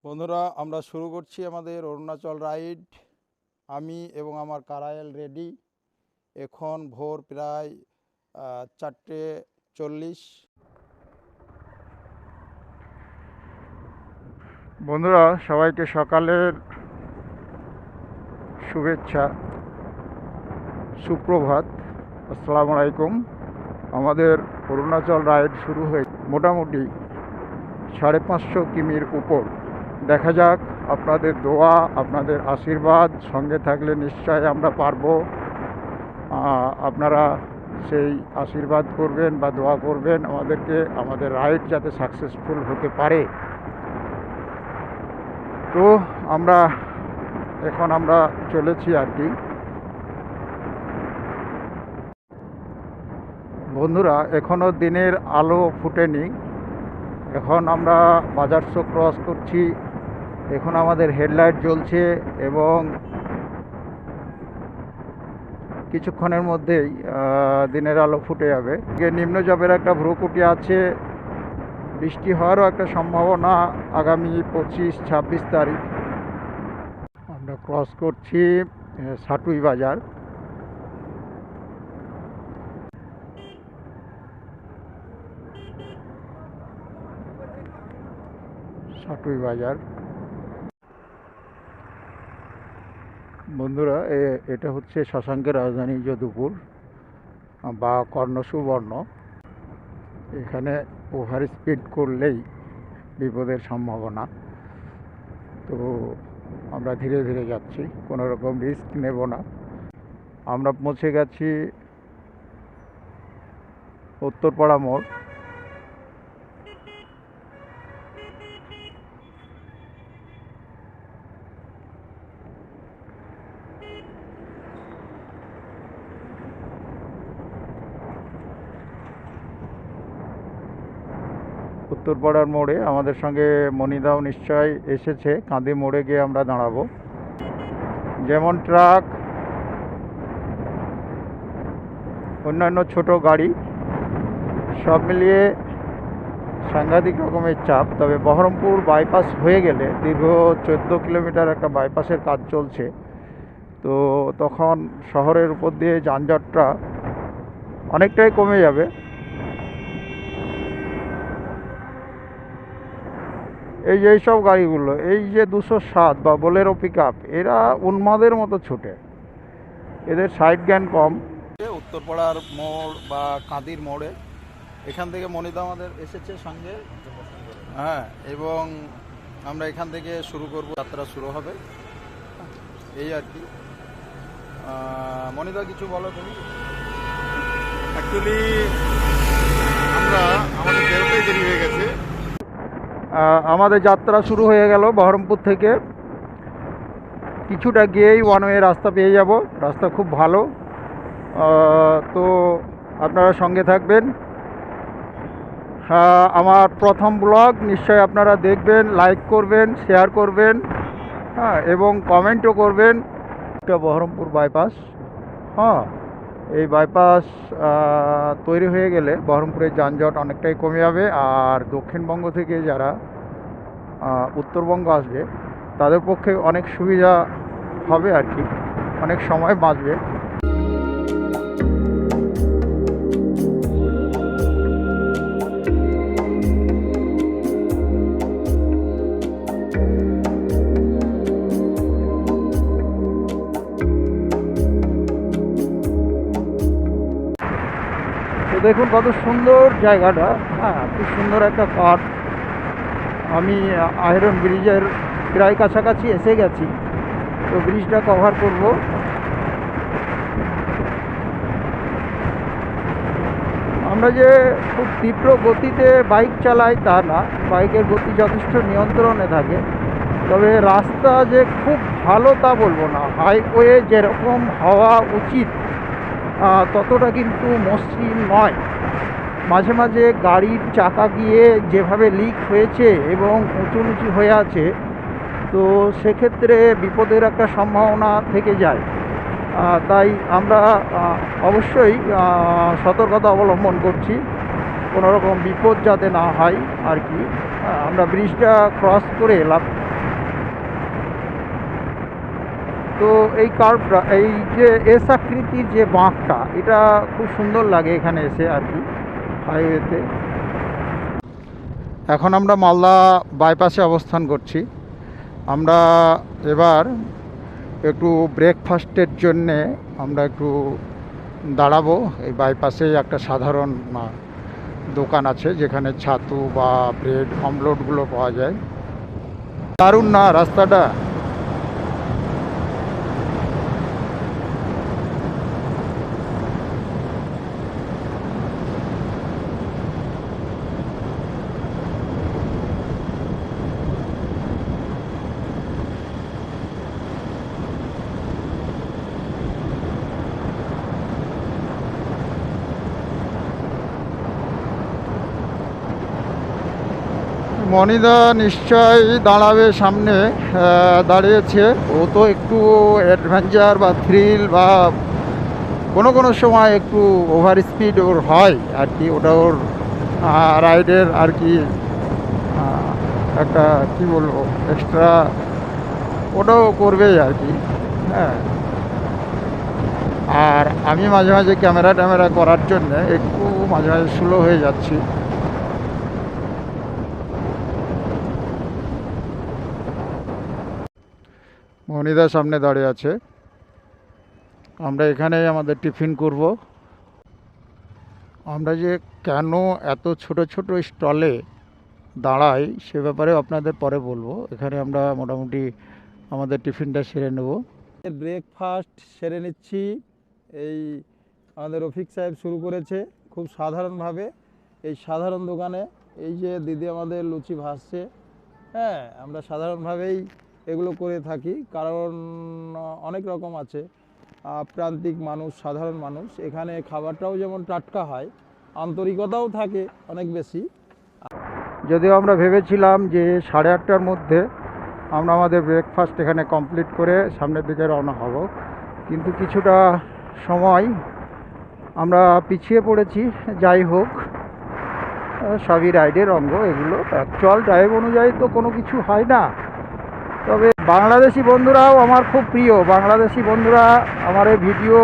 বন্ধুরা, আমরা শুরু করছি আমাদের অরুণাচল রাইড। আমি এবং আমার কারায়েল রেডি। এখন ভোর প্রায় 4:40। বন্ধুরা, সবাইকে সকালের শুভেচ্ছা, সুপ্রভাত, আসসালামু আলাইকুম। আমাদের অরুণাচল রাইড শুরু হয়ে মোটামুটি 550 কিমির উপর। দেখা যাক, আপনাদের দোয়া, আপনাদের আশীর্বাদ সঙ্গে থাকলে নিশ্চয় আমরা পারবো। আপনারা সেই আশীর্বাদ করবেন বা দোয়া করবেন আমাদেরকে, আমাদের রাইড যাতে সাকসেসফুল হতে পারে। তো আমরা চলেছি আর কি। বন্ধুরা, এখনও দিনের আলো ফুটেনি। এখন আমরা বাজার চোখ ক্রস করছি। এখন আমাদের হেডলাইট জ্বলছে এবং কিছুক্ষণের মধ্যেই দিনের আলো ফুটে যাবে। নিম্নচাপের একটা ভ্রুকুটি আছে, বৃষ্টি হওয়ারও একটা সম্ভাবনা আগামী 25-26 তারিখ। আমরা ক্রস করছি সাটুই বাজার। সাটুই বাজার বন্ধুরা, এটা হচ্ছে শশাঙ্কের রাজধানী যদুপুর বা কর্ণসুবর্ণ। এখানে ওভার স্পিড করলেই বিপদের সম্ভাবনা। তো আমরা ধীরে ধীরে যাচ্ছি, কোনো রকম রিস্ক নেব না। আমরা পৌঁছে গেছি উত্তরপাড়া মোড়। উত্তরপাড়ার মোড়ে আমাদের সঙ্গে মনিদাও নিশ্চয় এসেছে। কাঁদি মোড়ে গিয়ে আমরা দাঁড়াবো। যেমন ট্রাক, অন্যান্য ছোট গাড়ি সব মিলিয়ে সাংঘাতিক রকমের চাপ। তবে বহরমপুর বাইপাস হয়ে গেলে, দীর্ঘ 14 কিলোমিটার একটা বাইপাসের কাজ চলছে, তো তখন শহরের উপর দিয়ে যানজটটা অনেকটাই কমে যাবে। এই যে এইসব গাড়িগুলো, এই যে 207 বা বোলেরো পিক আপ, এরা উন্মাদের মতো ছোটে, এদের সাইড জ্ঞান কম। উত্তরপাড়ার মোড় বা কাঁদির মোড়ে এখান থেকে মনিদা আমাদের এসেছে সঙ্গে। হ্যাঁ, এবং আমরা এখান থেকে শুরু করব, যাত্রা শুরু হবে এই আর কি। মনিদা, কিছু বলো তুমি। অ্যাকচুয়ালি আমাদের বেরোতেই দেরি হয়ে গেছে। আমাদের যাত্রা শুরু হয়ে গেল বহরমপুর থেকে। কিছুটা গিয়েই ওয়ান ওয়ে রাস্তা পেয়ে যাব। রাস্তা খুব ভালো। তো আপনারা সঙ্গে থাকবেন। আমার প্রথম ব্লগ নিশ্চয় আপনারা দেখবেন, লাইক করবেন, শেয়ার করবেন, হ্যাঁ, এবং কমেন্টও করবেন। এটা বহরমপুর বাইপাস। হ্যাঁ, এই বাইপাস তৈরি হয়ে গেলে বহরমপুরের যানজট অনেকটাই কমে যাবে। আর দক্ষিণবঙ্গ থেকে যারা উত্তরবঙ্গ আসবে তাদের পক্ষে অনেক সুবিধা হবে আর কি, অনেক সময় বাঁচবে। তো দেখুন কত সুন্দর জায়গাটা। হ্যাঁ, খুব সুন্দর একটা পার্ক। আমি আয়রন ব্রিজের প্রায় কাছাকাছি এসে গেছি, তো ব্রিজটা কভার করব। আমরা যে খুব তীব্র গতিতে বাইক চালাই তা না, বাইকের গতি যথেষ্ট নিয়ন্ত্রণে থাকে। তবে রাস্তা যে খুব ভালো তা বলবো না। হাইওয়ে যেরকম হওয়া উচিত ততটা কিন্তু মসৃণ নয়। মাঝে মাঝে গাড়ির চাকা গিয়ে যেভাবে লিক হয়েছে এবং উঁচু নিচু হয়ে আছে, তো সেক্ষেত্রে বিপদের একটা সম্ভাবনা থেকে যায়। তাই আমরা অবশ্যই সতর্কতা অবলম্বন করছি, কোনো রকম বিপদ যাতে না হয় আর কি। আমরা ব্রিজটা ক্রস করে এলাম। তো এই কার্ভটা, এই যে এস আকৃতির যে বাঁকটা, এটা খুব সুন্দর লাগে এখানে এসে আর কি হাইওয়েতে। এখন আমরা মালদা বাইপাসে অবস্থান করছি। আমরা এবার একটু ব্রেকফাস্টের জন্যে আমরা একটু দাঁড়াবো। এই বাইপাসে একটা সাধারণ দোকান আছে যেখানে ছাতু বা ব্রেড অমলেটগুলো পাওয়া যায়। দারুণ না রাস্তাটা? মনিদা নিশ্চয়ই দাঁড়াবে সামনে, দাঁড়িয়েছে। ও তো একটু অ্যাডভেঞ্চার বা থ্রিল বা কোনো সময় একটু ওভার স্পিড ওর হয় আর কি, ওটা ওর রাইডের আর কি একটা কি বলবো এক্সট্রা, ওটাও করবেই আর কি। হ্যাঁ, আর আমি মাঝে মাঝে ক্যামেরা করার জন্যে একটু মাঝে মাঝে স্লো হয়ে যাচ্ছি। মনিদার সামনে দাঁড়িয়ে আছে। আমরা এখানেই আমাদের টিফিন করব। আমরা যে কেন এত ছোট স্টলে দাঁড়াই সে ব্যাপারে আপনাদের পরে বলবো। এখানে আমরা মোটামুটি আমাদের টিফিনটা সেরে নেব। ব্রেকফাস্ট সেরে নিচ্ছি। এই আমাদের রফিক সাহেব শুরু করেছে খুব সাধারণভাবে। এই সাধারণ দোকানে এই যে দিদি আমাদের লুচি ভাজছে, হ্যাঁ, আমরা সাধারণভাবেই এগুলো করে থাকি, কারণ অনেক রকম আছে প্রান্তিক মানুষ, সাধারণ মানুষ। এখানে খাবারটাও যেমন টাটকা হয়, আন্তরিকতাও থাকে অনেক বেশি। যদিও আমরা ভেবেছিলাম যে 8:30টার মধ্যে আমরা আমাদের ব্রেকফাস্ট এখানে কমপ্লিট করে সামনের দিকে রওনা হব, কিন্তু কিছুটা সময় আমরা পিছিয়ে পড়েছি। যাই হোক, সবই রাইডের অঙ্গ এগুলো। অ্যাকচুয়াল টাইম অনুযায়ী তো কোনো কিছু হয় না। তবে বাংলাদেশি বন্ধুরাও আমার খুব প্রিয়। বাংলাদেশি বন্ধুরা আমার এই ভিডিও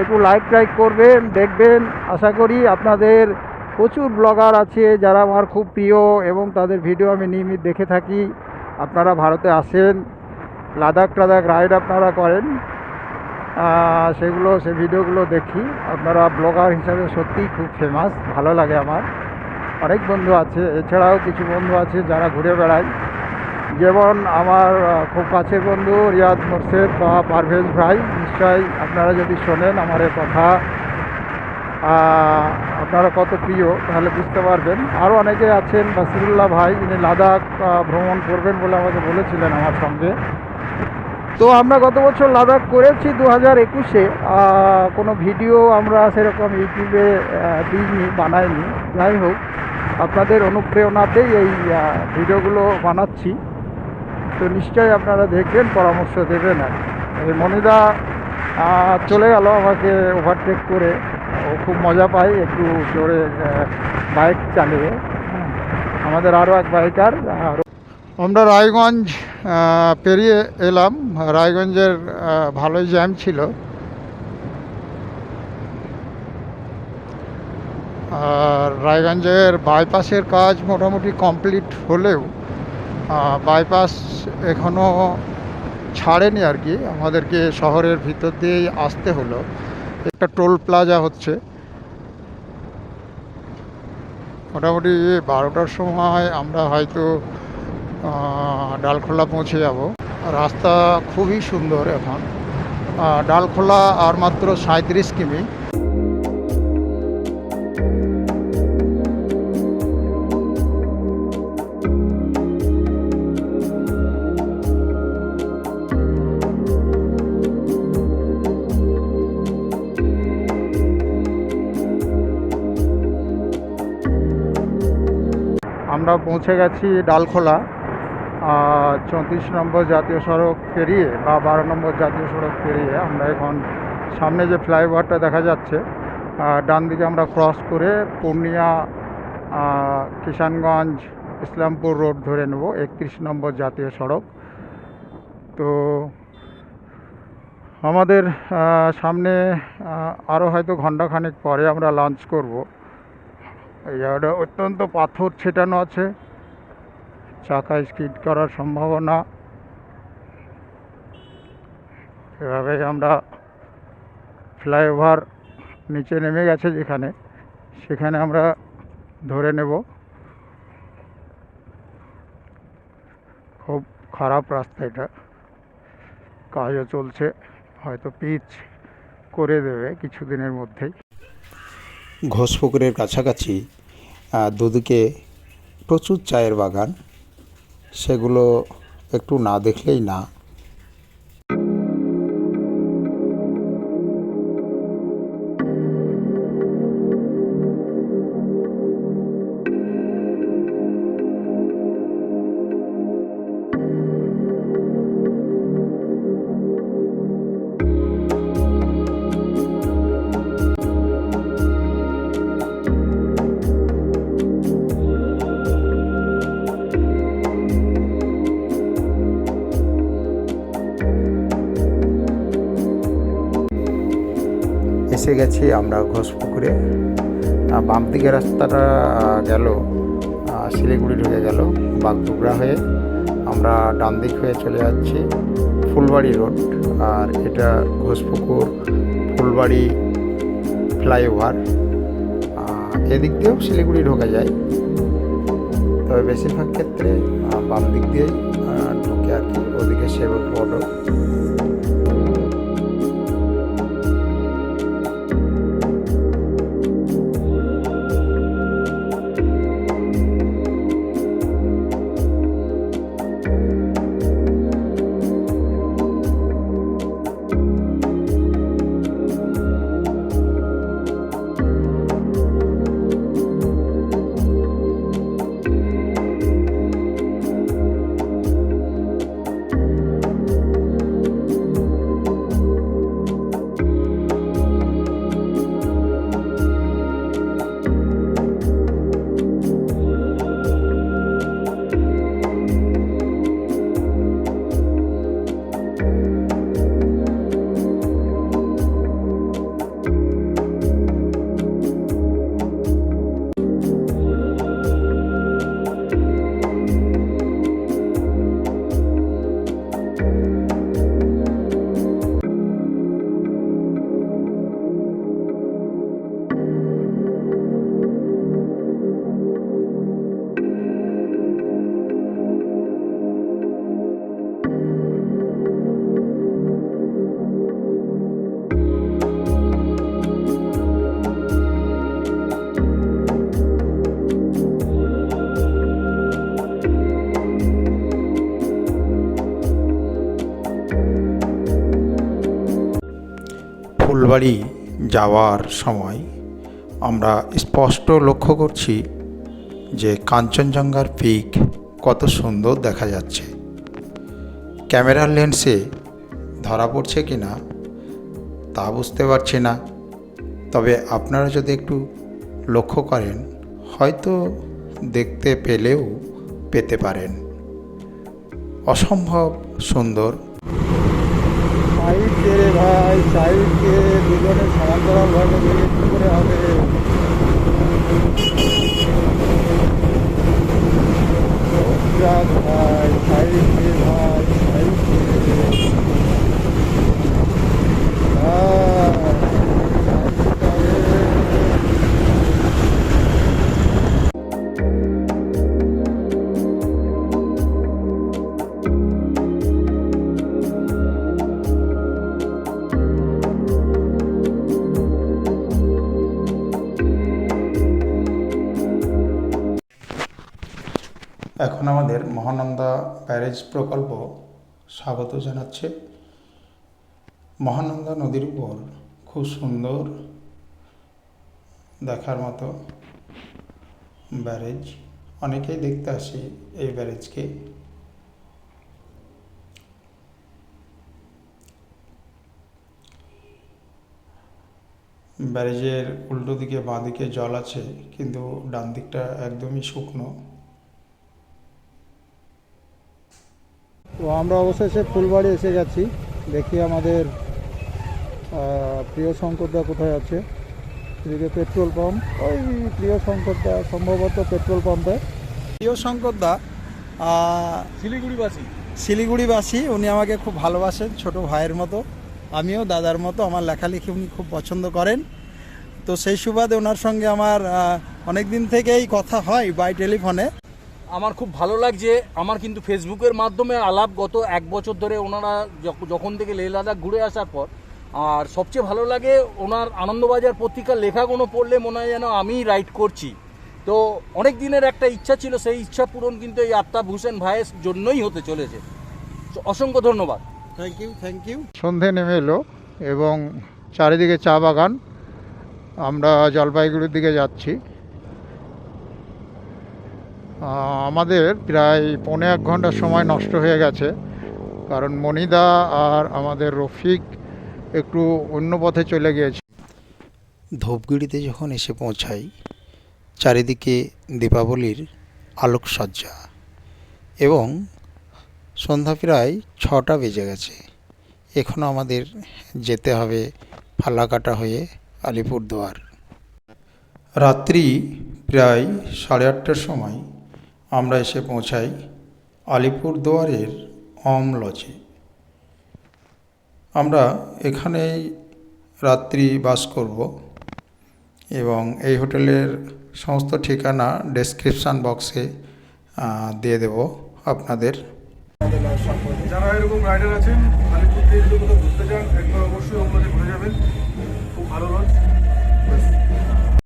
একটু লাইক করবেন, দেখবেন। আশা করি আপনাদের প্রচুর ব্লগার আছে যারা আমার খুব প্রিয় এবং তাদের ভিডিও আমি নিয়মিত দেখে থাকি। আপনারা ভারতে আসেন, লাদাখ রাইড আপনারা করেন, সে ভিডিওগুলো দেখি। আপনারা ব্লগার হিসাবে সত্যিই খুব ফেমাস, ভালো লাগে আমার। অনেক বন্ধু আছে, এছাড়াও কিছু বন্ধু আছে যারা ঘুরে বেড়ায়, যেমন আমার খুব কাছের বন্ধু রিয়াদ মোর্শেদ বা পারভেজ ভাই। নিশ্চয়ই আপনারা যদি শোনেন আমার এই কথা, আপনারা কত প্রিয় তাহলে বুঝতে পারবেন। আরও অনেকে আছেন, বাসিরুল্লাহ ভাই, যিনি লাদাখ ভ্রমণ করবেন বলে আমাকে বলেছিলেন আমার সঙ্গে। তো আমরা গত বছর লাদাখ করেছি 2021-এ। কোনো ভিডিও আমরা সেরকম ইউটিউবে দিইনি, বানাইনি। যাই হোক, আপনাদের অনুপ্রেরণাতেই এই ভিডিওগুলো বানাচ্ছি। তো নিশ্চয়ই আপনারা দেখবেন, পরামর্শ দেবেন। আর এই মনিদা চলে গেল আমাকে ওভারটেক করে। ও খুব মজা পায় একটু জোরে বাইক চালিয়ে। আমাদের আরও এক বাইকার। আমরা রায়গঞ্জ পেরিয়ে এলাম। রায়গঞ্জের ভালোই জ্যাম ছিল। আর রায়গঞ্জের বাইপাসের কাজ মোটামুটি কমপ্লিট হলেও বাইপাস এখনও ছাড়েনি আর কি, আমাদেরকে শহরের ভিতর দিয়েই আসতে হলো। একটা টোল প্লাজা হচ্ছে। মোটামুটি 12টার সময় আমরা হয়তো ডালখোলা পৌঁছে যাব। রাস্তা খুবই সুন্দর এখন। ডালখোলা আর মাত্র 37 কিমি। আমরা পৌঁছে গেছি ডালখোলা। 34 নম্বর জাতীয় সড়ক পেরিয়ে বা 12 নম্বর জাতীয় সড়ক পেরিয়ে আমরা এখন সামনে যে ফ্লাইওভারটা দেখা যাচ্ছে, ডান দিকে আমরা ক্রস করে পূর্ণিয়া, কিষানগঞ্জ, ইসলামপুর রোড ধরে নেব, 31 নম্বর জাতীয় সড়ক। তো আমাদের সামনে আরও হয়তো ঘন্টাখানেক পরে আমরা লাঞ্চ করব। এই জায়গাটা অত্যন্ত পাথর ছেটানো আছে, চাকায় স্কিড করার সম্ভাবনা। এভাবেই আমরা ফ্লাইওভার নিচে নেমে গেছে যেখানে, সেখানে আমরা ধরে নেব। খুব খারাপ রাস্তা, এটা কাজও চলছে, হয়তো পিচ করে দেবে কিছুদিনের মধ্যেই। ঘোষপুকুরের কাছাকাছি দুদিকে প্রচুর চায়ের বাগান, সেগুলো একটু না দেখলেই না। এসে গেছি আমরা ঘোষপুকুরে। বাম দিকে রাস্তাটা গেল শিলিগুড়ি ঢুকে গেল বাগডোগরা হয়ে। আমরা ডান দিক হয়ে চলে যাচ্ছি ফুলবাড়ি রোড, আর এটা ঘোষপুকুর ফুলবাড়ি ফ্লাইওভার। এদিক দিয়েও শিলিগুড়ি ঢোকা যায়, তবে বেশিরভাগ ক্ষেত্রে বাম দিক দিয়েই ঢুকে আর কি, ওদিকে সেবক রোডও। ফুলবাড়ি যাওয়ার সময় আমরা স্পষ্ট লক্ষ্য করছি যে কাঞ্চনজঙ্ঘার পিক কত সুন্দর দেখা যাচ্ছে। ক্যামেরার লেন্সে ধরা পড়ছে কি না তা বুঝতে পারছি না, তবে আপনারা যদি একটু লক্ষ্য করেন হয়তো দেখতে পেলেও পেতে পারেন। অসম্ভব সুন্দর। সাইড কে রে ভাই, সাইডকে দুজনে সমান্তরালভাবে গেলে কী করে হবে? ভাই সাইড কে, ভাই সাইড কে। এখন আমাদের মহানন্দা ব্যারেজ প্রকল্প স্বাগত জানাচ্ছে। মহানন্দা নদীর উপর খুব সুন্দর দেখার মতো ব্যারেজ, অনেকেই দেখতে আসে এই ব্যারেজকে। ব্যারেজের উল্টো দিকে বাঁ দিকে জল আছে, কিন্তু ডান দিকটা একদমই শুকনো। তো আমরা অবশেষে ফুলবাড়ি এসে গেছি। দেখি আমাদের প্রিয় শঙ্করদা কোথায় আছে? এদিকে পেট্রোল পাম্প, ওই প্রিয় শঙ্করদা সম্ভবত পেট্রোল পাম্পে। প্রিয় শঙ্করদা শিলিগুড়িবাসী, উনি আমাকে খুব ভালোবাসেন, ছোট ভাইয়ের মতো, আমিও দাদার মতো। আমার লেখালেখি উনি খুব পছন্দ করেন। তো সেই সুবাদে ওনার সঙ্গে আমার অনেক দিন থেকেই কথা হয় বাই টেলিফোনে। আমার খুব ভালো লাগছে। আমার কিন্তু ফেসবুকের মাধ্যমে আলাপ গত 1 বছর ধরে ওনারা যখন থেকে লেহ লাদাখ ঘুরে আসার পর। আর সবচেয়ে ভালো লাগে ওনার আনন্দবাজার পত্রিকার লেখাগুলো পড়লে মনে হয় যেন আমি রাইট করছি। তো অনেক দিনের একটা ইচ্ছা ছিল, সেই ইচ্ছা পূরণ কিন্তু এই আত্মাভূষণ ভাইয়ের জন্যই হতে চলেছে। অসংখ্য ধন্যবাদ। Thank you. সন্ধে নেমে এলো এবং চারিদিকে চা বাগান। আমরা জলপাইগুড়ির দিকে যাচ্ছি। আমাদের প্রায় 1.25 ঘন্টা সময় নষ্ট হয়ে গেছে, কারণ মনিদা আর আমাদের রফিক একটু অন্য পথে চলে গিয়েছে। ধূপগুড়িতে যখন এসে পৌঁছাই, চারিদিকে দীপাবলির আলোকসজ্জা এবং সন্ধ্যা প্রায় 6টা বেজে গেছে। এখনও আমাদের যেতে হবে ফালাকাটা হয়ে আলিপুরদুয়ার। রাত্রি প্রায় 8:30টার সময় আমরা এসে পৌঁছাই আলিপুরদুয়ারের অম লজে। আমরা এখানেই রাত্রি বাস করব এবং এই হোটেলের সমস্ত ঠিকানা ডেসক্রিপশান বক্সে দিয়ে দেব আপনাদের। যারা এরকম রাইডার আছেন, আলিপুর দিয়ে যদি কোথাও ঘুরতে চান,